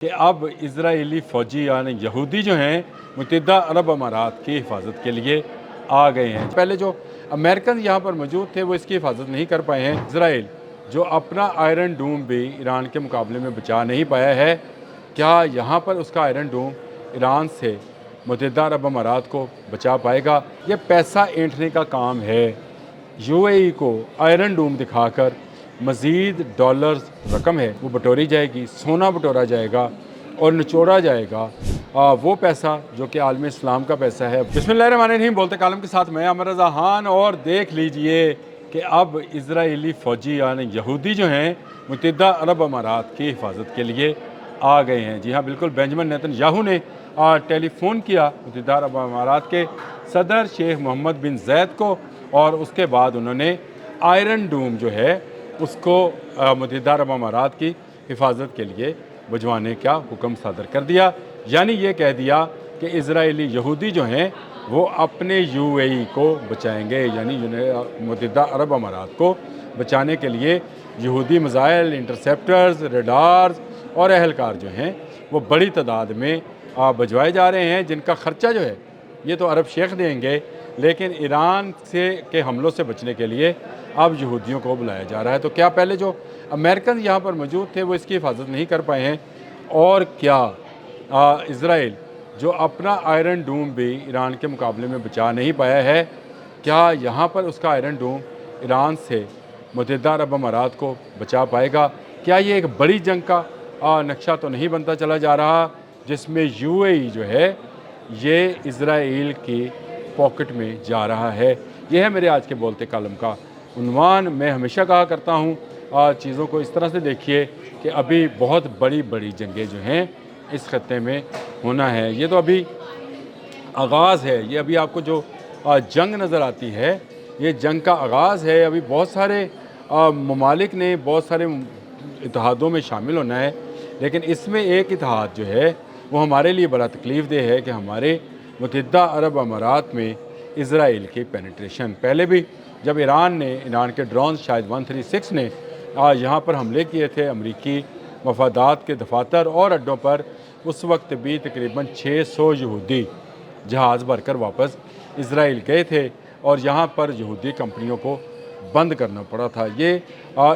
کہ اب اسرائیلی فوجی یعنی یہودی جو ہیں متحدہ عرب امارات کی حفاظت کے لیے آ گئے ہیں۔ پہلے جو امریکن یہاں پر موجود تھے وہ اس کی حفاظت نہیں کر پائے ہیں۔ اسرائیل جو اپنا آئرن ڈوم بھی ایران کے مقابلے میں بچا نہیں پایا ہے، کیا یہاں پر اس کا آئرن ڈوم ایران سے متحدہ عرب امارات کو بچا پائے گا؟ یہ پیسہ اینٹھنے کا کام ہے۔ یو اے ای کو آئرن ڈوم دکھا کر مزید ڈالرز رقم ہے وہ بٹوری جائے گی، سونا بٹورا جائے گا اور نچوڑا جائے گا وہ پیسہ جو کہ عالم اسلام کا پیسہ ہے۔ بسم اللہ الرحمن الرحیم، بولتے کالم کے ساتھ میں عامر رضا خان، اور دیکھ لیجئے کہ اب اسرائیلی فوجی یعنی یہودی جو ہیں متحدہ عرب امارات کی حفاظت کے لیے آ گئے ہیں۔ جی ہاں بالکل، بنجمن نیتن یاہو نے ٹیلی فون کیا متحدہ عرب امارات کے صدر شیخ محمد بن زید کو، اور اس کے بعد انہوں نے آئرن ڈوم جو ہے اس کو متحدہ عرب امارات کی حفاظت کے لیے بھجوانے کا حکم صادر کر دیا۔ یعنی یہ کہہ دیا کہ اسرائیلی یہودی جو ہیں وہ اپنے یو اے ای کو بچائیں گے، یعنی متحدہ عرب امارات کو بچانے کے لیے یہودی میزائل، انٹرسیپٹرز، ریڈارز اور اہلکار جو ہیں وہ بڑی تعداد میں بھجوائے جا رہے ہیں، جن کا خرچہ جو ہے یہ تو عرب شیخ دیں گے، لیکن ایران کے حملوں سے بچنے کے لیے اب یہودیوں کو بلایا جا رہا ہے۔ تو کیا پہلے جو امریکن یہاں پر موجود تھے وہ اس کی حفاظت نہیں کر پائے ہیں، اور کیا اسرائیل جو اپنا آئرن ڈوم بھی ایران کے مقابلے میں بچا نہیں پایا ہے، کیا یہاں پر اس کا آئرن ڈوم ایران سے متحدہ عرب امارات کو بچا پائے گا؟ کیا یہ ایک بڑی جنگ کا نقشہ تو نہیں بنتا چلا جا رہا، جس میں یو اے ای جو ہے یہ اسرائیل کی پاکٹ میں جا رہا ہے؟ یہ ہے میرے آج کے بولتے کالم کا عنوان۔ میں ہمیشہ کہا کرتا ہوں چیزوں کو اس طرح سے دیکھیے کہ ابھی بہت بڑی بڑی جنگیں جو ہیں اس خطے میں ہونا ہے۔ یہ تو ابھی آغاز ہے، یہ ابھی آپ کو جو جنگ نظر آتی ہے یہ جنگ کا آغاز ہے۔ ابھی بہت سارے ممالک نے بہت سارے اتحادوں میں شامل ہونا ہے، لیکن اس میں ایک اتحاد جو ہے وہ ہمارے لیے بڑا تکلیف دہ ہے کہ ہمارے متحدہ عرب امارات میں اسرائیل کی پینیٹریشن۔ پہلے بھی جب ایران کے ڈرونز شاید 136 نے یہاں پر حملے کیے تھے امریکی مفادات کے دفاتر اور اڈوں پر، اس وقت بھی تقریباً 600 یہودی جہاز بھر کر واپس اسرائیل گئے تھے، اور یہاں پر یہودی کمپنیوں کو بند کرنا پڑا تھا۔ یہ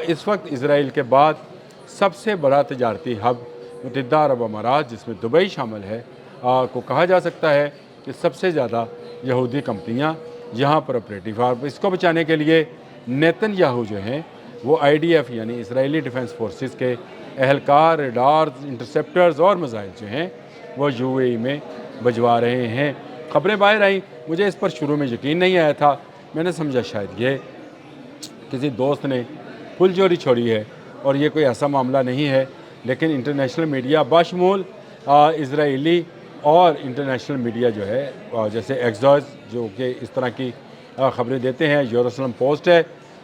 اس وقت اسرائیل کے بعد سب سے بڑا تجارتی ہب متحدہ عرب امارات، جس میں دبئی شامل ہے، کو کہا جا سکتا ہے کہ سب سے زیادہ یہودی کمپنیاں یہاں پر آپریٹیو ہیں۔ اس کو بچانے کے لیے نیتن یاہو جو ہیں وہ آئی ڈی ایف یعنی اسرائیلی ڈیفنس فورسز کے اہلکار، ریڈارز، انٹرسیپٹرز اور میزائل جو ہیں وہ یو اے ای میں بھجوا رہے ہیں۔ خبریں باہر آئیں، مجھے اس پر شروع میں یقین نہیں آیا تھا، میں نے سمجھا شاید یہ کسی دوست نے پھل جوری چھوڑی ہے اور یہ کوئی ایسا معاملہ نہیں ہے، لیکن انٹرنیشنل میڈیا بشمول اسرائیلی اور انٹرنیشنل میڈیا جو ہے جیسے ایکزوز جو کہ اس طرح کی خبریں دیتے ہیں، یروشلم پوسٹ ہے،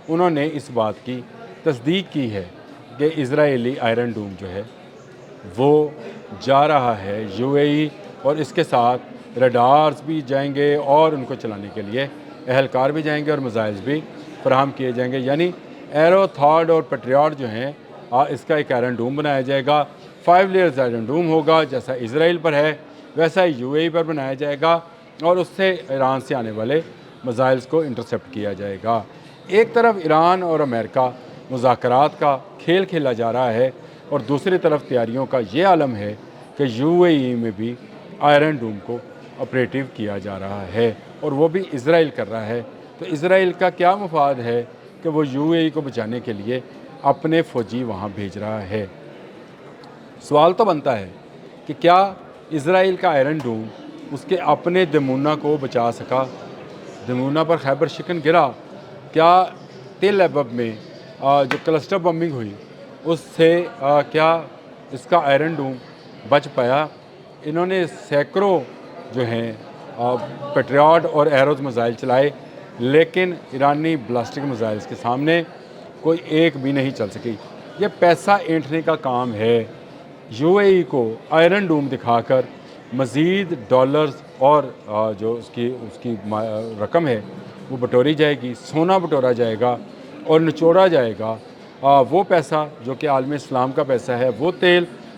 انہوں نے اس بات کی تصدیق کی ہے کہ اسرائیلی آئرن ڈوم جو ہے وہ جا رہا ہے یو اے ای، اور اس کے ساتھ ریڈارز بھی جائیں گے اور ان کو چلانے کے لیے اہلکار بھی جائیں گے اور میزائلز بھی فراہم کیے جائیں گے۔ یعنی ایرو، تھارڈ اور پیٹریاٹ جو ہیں اس کا ایک آئرن ڈوم بنایا جائے گا، 5 لیئرز آئرن ڈوم ہوگا، جیسا اسرائیل پر ہے ویسا ہی یو اے ای پر بنایا جائے گا، اور اس سے ایران سے آنے والے میزائلز کو انٹرسیپٹ کیا جائے گا۔ ایک طرف ایران اور امریکہ مذاکرات کا کھیل کھیلا جا رہا ہے، اور دوسری طرف تیاریوں کا یہ عالم ہے کہ یو اے ای میں بھی آئرن ڈوم کو آپریٹیو کیا جا رہا ہے، اور وہ بھی اسرائیل کر رہا ہے۔ تو اسرائیل کا کیا مفاد ہے کہ وہ یو اے ای کو بچانے کے لیے اپنے فوجی وہاں بھیج رہا ہے؟ سوال تو بنتا ہے کہ کیا اسرائیل کا آئرن ڈوم اس کے اپنے دمونہ کو بچا سکا؟ دمونہ پر خیبر شکن گرا، کیا تل ایبب میں جو کلسٹر بمبنگ ہوئی اس سے کیا اس کا آئرن ڈوم بچ پایا؟ انہوں نے سینکڑوں جو ہیں پیٹریاٹ اور ایروز میزائل چلائے، لیکن ایرانی بلاسٹک میزائلز کے سامنے کوئی ایک بھی نہیں چل سکی۔ یہ پیسہ اینٹھنے کا کام ہے۔ یو اے ای کو آئرن ڈوم دکھا کر مزید ڈالرز اور جو اس کی رقم ہے وہ بٹوری جائے گی، سونا بٹورا جائے گا اور نچوڑا جائے گا وہ پیسہ جو کہ عالم اسلام کا پیسہ ہے، وہ تیل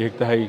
1/3